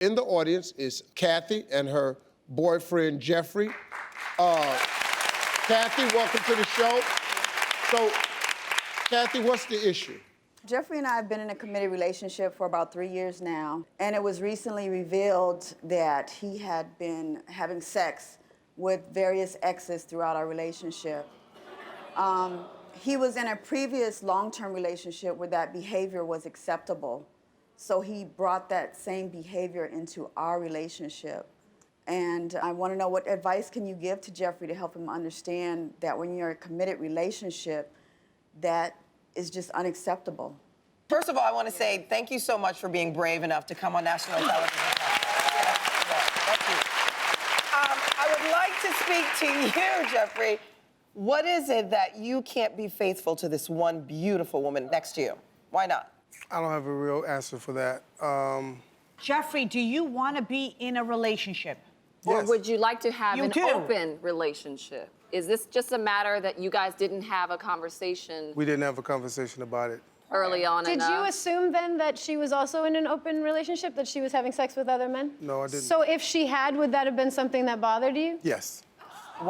In the audience is Cathy and her boyfriend, Jeffrey. Cathy, welcome to the show. So, Cathy, what's the issue? Jeffrey and I have been in a committed relationship for about 3 years now, and it was recently revealed that he had been having sex with various exes throughout our relationship. He was in a previous long-term relationship where that behavior was acceptable, so he brought that same behavior into our relationship. And I want to know, what advice can you give to Jeffrey to help him understand that when you're in a committed relationship, that is just unacceptable? First of all, I want to say thank you so much for being brave enough to come on national television. Thank you. I would like to speak to you, Jeffrey. What is it that you can't be faithful to this one beautiful woman next to you? Why not? I don't have a real answer for that. Jeffrey, do you want to be in a relationship? Or Yes. would you like to have an do. open relationship? Is this just a matter that you guys didn't have a conversation We didn't have a conversation about it. early on Did enough? you assume then that she was also in an open relationship, that she was having sex with other men? No, I didn't. So if she had, would that have been something that bothered you? Yes. Wow.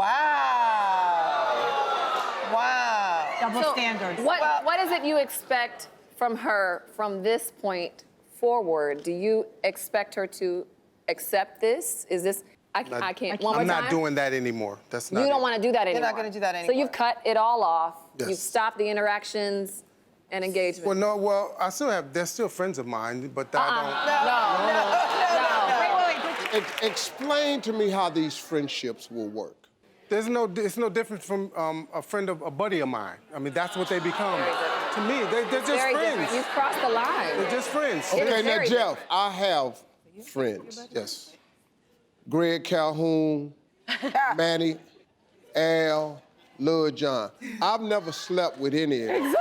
Wow. Double So standards. what is it you expect from her from this point forward? Do you expect her to accept this? Is this, I can't, one more I'm time? not doing that anymore. That's not You don't it. want to do that anymore. not gonna do that So anymore. you've cut it all off. Yes. You've stopped the interactions and engagement. I still have, they're still friends of mine, but I No. Explain to me how these friendships will work. don't. It's no different from a buddy of mine. I mean, that's what they become. Very different. To me, they're just Very friends. different. You've crossed the line. They're just friends. It is Okay, now, very Jeff, different. I have friends, yes. Greg Calhoun, Manny, Al, Lil John. I've never slept with any of them.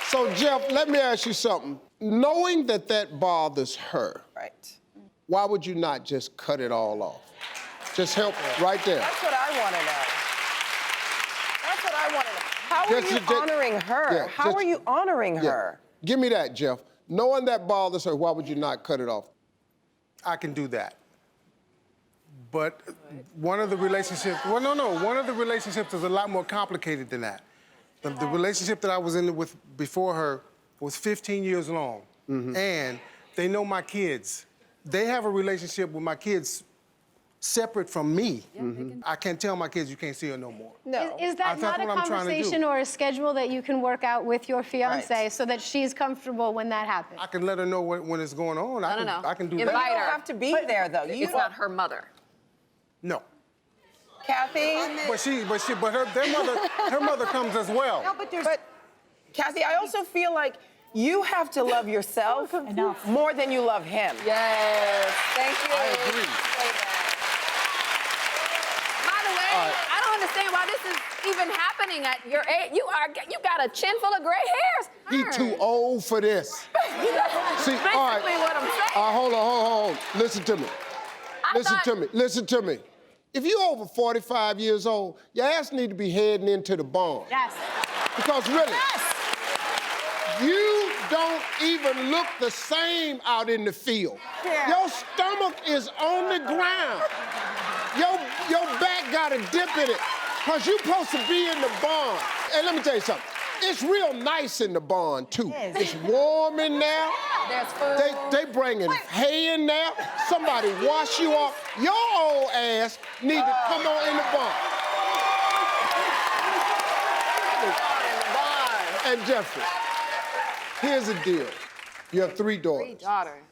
So, Jeff, let me ask you something. Knowing that that bothers her, Right. why would you not just cut it all off? Just help right there. That's what I want to know. That's what I want to know. How are Just- you just- honoring her? yeah, How just- are you honoring Yeah. her? Give me that, Jeff. Knowing that bothers her, why would you not cut it off? I can do that. But one of the relationships, one of the relationships is a lot more complicated than that. The relationship that I was in with before her was 15 years long. And they know my kids. They have a relationship with my kids separate from me. I can't tell my kids you can't see her no more. No. Is that That's not a what I'm trying to do. conversation or a schedule that you can work out with your fiance Right. so that she's comfortable when that happens? I can let her know when it's going on. I don't know. I can do Invite that. You don't her. have to be there, though. You It's not her mother. No. Kathy. But her mother comes as well. No, but there's... But, Kathy, I also feel like you have to love yourself more than you love him. Yes. Thank you. I agree. By the way, I don't understand why this is even happening at your age. You got a chin full of gray hairs. He too old for this. See, Basically all right. what I'm saying. Hold on. Listen to me. Listen to me. If you're over 45 years old, your ass need to be heading into the barn. Yes. Because really, you don't even look the same out in the field. Yeah. Your stomach is on the ground. Your back got a dip in it. Because you're supposed to be in the barn. And let me tell you something. It's real nice in the barn, too. It is. It's warm in there. There's food. They bringing hay in there. Somebody wash you off. Your old ass need to come on in the barn. And Jeffrey, here's the deal. You have 3 daughters. 3 daughters.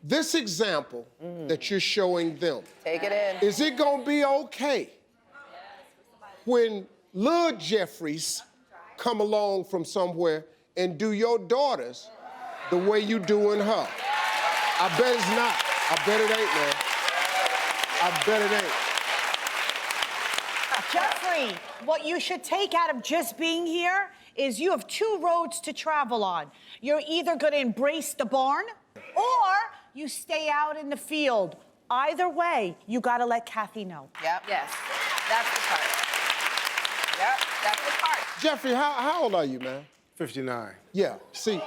This example that you're showing them, Take it in. is it gonna be okay when Lil Jeffries come along from somewhere and do your daughters the way you doing her? I bet it's not. I bet it ain't, man. I bet it ain't. Jeffrey, what you should take out of just being here is you have 2 roads to travel on. You're either going to embrace the barn or you stay out in the field. Either way, you got to let Cathy know. Yep. Yes. That's the part. Yep. That's the part. Jeffrey, how old are you, man? 59. Yeah, see,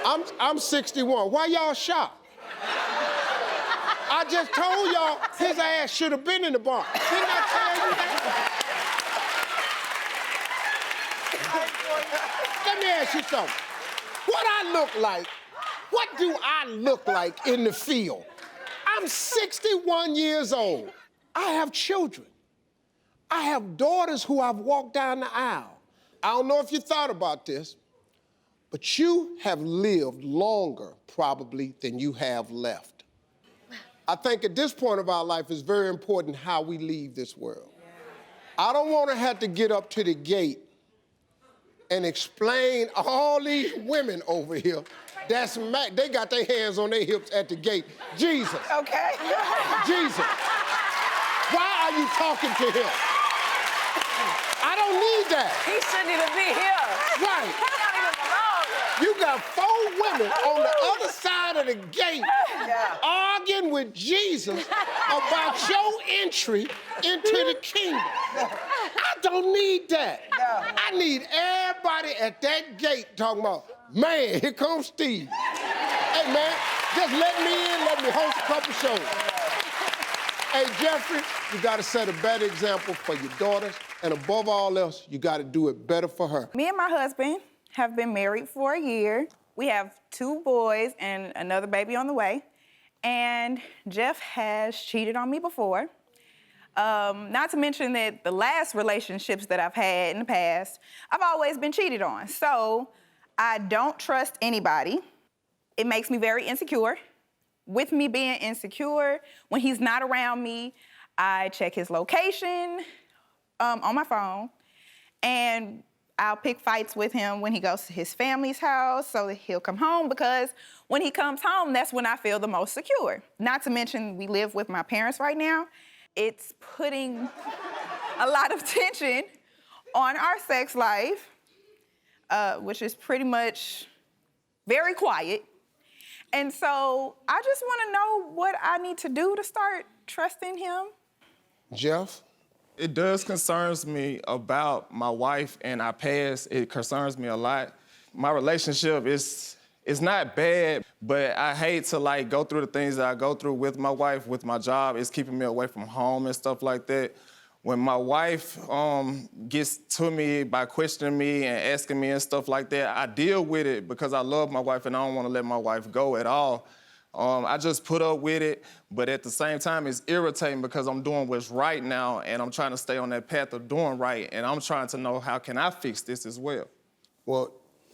I'm 61. Why y'all shocked? I just told y'all his ass should have been in the barn. Didn't I tell you that? Let me ask you something. What I look like, what do I look like in the field? I'm 61 years old. I have children. I have daughters who I've walked down the aisle. I don't know if you thought about this, but you have lived longer, probably, than you have left. I think at this point of our life, it's very important how we leave this world. I don't want to have to get up to the gate and explain all these women over here that's mad. They got their hands on their hips at the gate. Jesus. Okay. Jesus. Why are you talking to him? I don't need that. He shouldn't even be here. Right. He don't even belong here. You got 4 women on the other side of the gate arguing with Jesus about your entry into the kingdom. I don't need that. I need everybody at that gate talking about, man, here comes Steve. Hey, man, just let me in, let me host a couple shows. Hey, Jeffrey, you got to set a better example for your daughters, and above all else, you got to do it better for her. Me and my husband have been married for a year. We have 2 boys and another baby on the way. And Jeff has cheated on me before. Not to mention that the last relationships that I've had in the past, I've always been cheated on. So I don't trust anybody. It makes me very insecure. With me being insecure, when he's not around me, I check his location on my phone, and I'll pick fights with him when he goes to his family's house so that he'll come home, because when he comes home, that's when I feel the most secure. Not to mention, we live with my parents right now. It's putting a lot of tension on our sex life, which is pretty much very quiet. And so I just want to know what I need to do to start trusting him. Jeff? It does concerns me about my wife and our past. It concerns me a lot. My relationship is not bad, but I hate to like go through the things that I go through with my wife, with my job. It's keeping me away from home and stuff like that. When my wife gets to me by questioning me and asking me and stuff like that, I deal with it because I love my wife and I don't want to let my wife go at all. I just put up with it, but at the same time, it's irritating because I'm doing what's right now and I'm trying to stay on that path of doing right, and I'm trying to know how can I fix this as well. Well,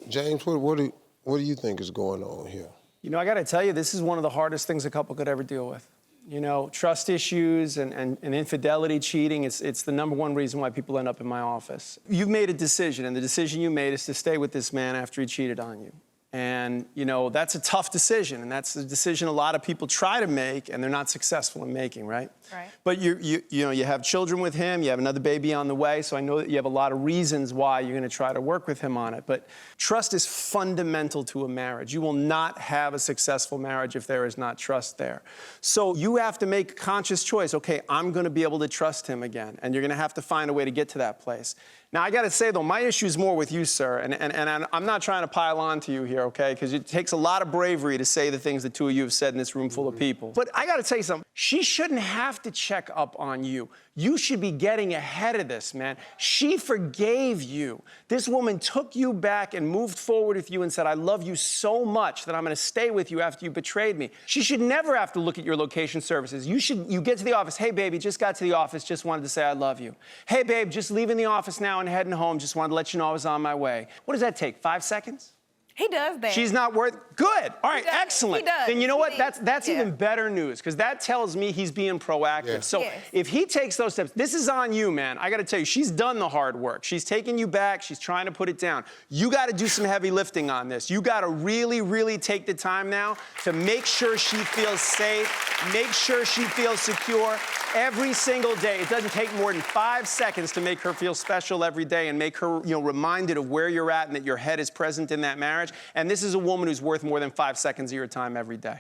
James, what do you think is going on here? You know, I got to tell you, this is one of the hardest things a couple could ever deal with. You know, trust issues and infidelity, cheating, it's the #1 reason why people end up in my office. You've made a decision, and the decision you made is to stay with this man after he cheated on you. And, you know, that's a tough decision, and that's a decision a lot of people try to make, and they're not successful in making, right? Right. But you know, you have children with him, you have another baby on the way, so I know that you have a lot of reasons why you're going to try to work with him on it. But trust is fundamental to a marriage. You will not have a successful marriage if there is not trust there. So you have to make a conscious choice. Okay, I'm going to be able to trust him again, and you're going to have to find a way to get to that place. Now, I got to say, though, my issue is more with you, sir, and I'm not trying to pile on to you here, okay, because it takes a lot of bravery to say the things the 2 of you have said in this room full of people. But I got to tell you something. She shouldn't have to check up on you. You should be getting ahead of this, man. She forgave you. This woman took you back and moved forward with you and said, I love you so much that I'm going to stay with you after you betrayed me. She should never have to look at your location services. You get to the office. Hey, baby, just got to the office. Just wanted to say I love you. Hey, babe, just leaving the office now and heading home. Just wanted to let you know I was on my way. What does that take, 5 seconds? He does that. She's not worth. Good. All right, does. excellent. He does. Then you know what? He- That's yeah. even better news, because that tells me he's being proactive. Yeah. So Yes. if he takes those steps, this is on you, man. I got to tell you, she's done the hard work. She's taking you back. She's trying to put it down. You got to do some heavy lifting on this. You got to really, really take the time now to make sure she feels safe, make sure she feels secure every single day. It doesn't take more than 5 seconds to make her feel special every day and make her, reminded of where you're at and that your head is present in that marriage. And this is a woman who's worth more than 5 seconds of your time every day.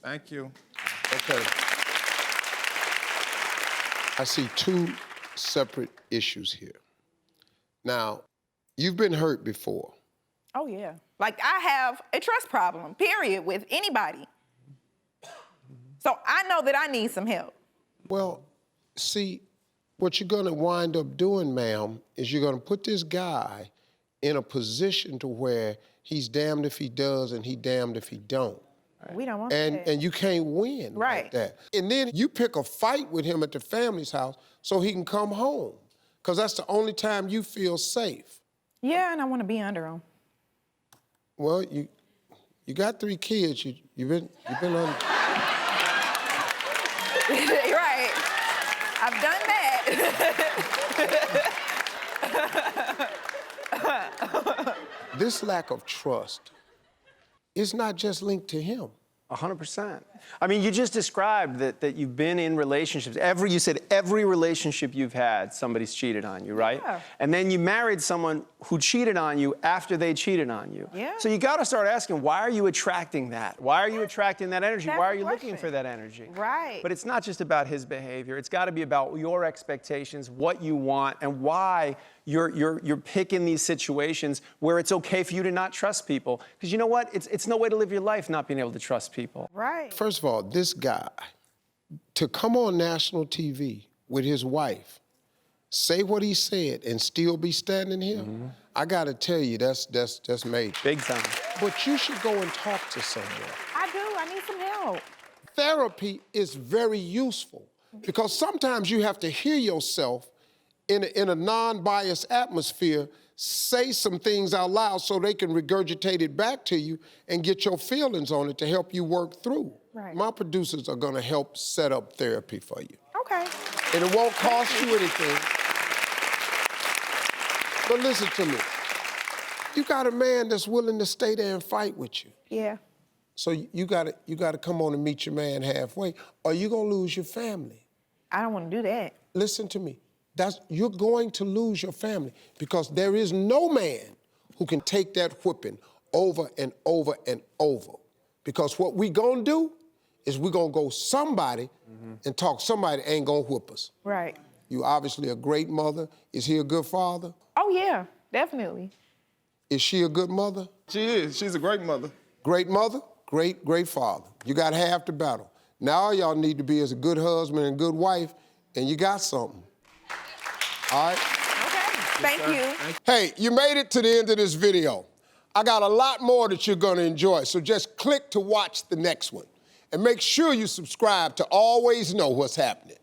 Thank you. Okay. I see 2 separate issues here. Now, you've been hurt before. Oh, yeah. Like, I have a trust problem, period, with anybody. So I know that I need some help. Well, see, what you're gonna wind up doing, ma'am, is you're gonna put this guy in a position to where he's damned if he does and he damned if he don't. We don't want that. And you can't win like that. And then you pick a fight with him at the family's house so he can come home, because that's the only time you feel safe. Yeah, and I want to be under him. Well, you got 3 kids. You've been under. Right. I've done that. This lack of trust is not just linked to him. 100%. I mean, you just described that you've been in relationships. You said every relationship you've had, somebody's cheated on you, right? Yeah. And then you married someone who cheated on you after they cheated on you. Yeah. So you got to start asking, why are you attracting that? Why are you attracting that energy? That's Why are the you looking question. for that energy? Right. But it's not just about his behavior. It's got to be about your expectations, what you want, and why you're picking these situations where it's okay for you to not trust people. Because you know what? It's no way to live your life not being able to trust people. Right. First of all, this guy, to come on national TV with his wife, say what he said, and still be standing here, I gotta tell you, that's major. Big time. But you should go and talk to someone. I do. I need some help. Therapy is very useful because sometimes you have to hear yourself in a non-biased atmosphere say some things out loud so they can regurgitate it back to you and get your feelings on it to help you work through. Right. My producers are gonna help set up therapy for you. Okay. And it won't cost you anything. But listen to me. You got a man that's willing to stay there and fight with you. Yeah. So you gotta come on and meet your man halfway, or you're gonna lose your family. I don't want to do that. Listen to me. You're going to lose your family because there is no man who can take that whipping over and over and over. Because what we gonna do is we gonna go somebody and talk somebody ain't gonna whip us. Right. You obviously a great mother. Is he a good father? Oh, yeah, definitely. Is she a good mother? She is. She's a great mother. Great mother, great father. You got half the battle. Now all y'all need to be is a good husband and good wife, and you got something. All right? Okay. Thank you. Hey, you made it to the end of this video. I got a lot more that you're gonna enjoy, so just click to watch the next one. And make sure you subscribe to always know what's happening.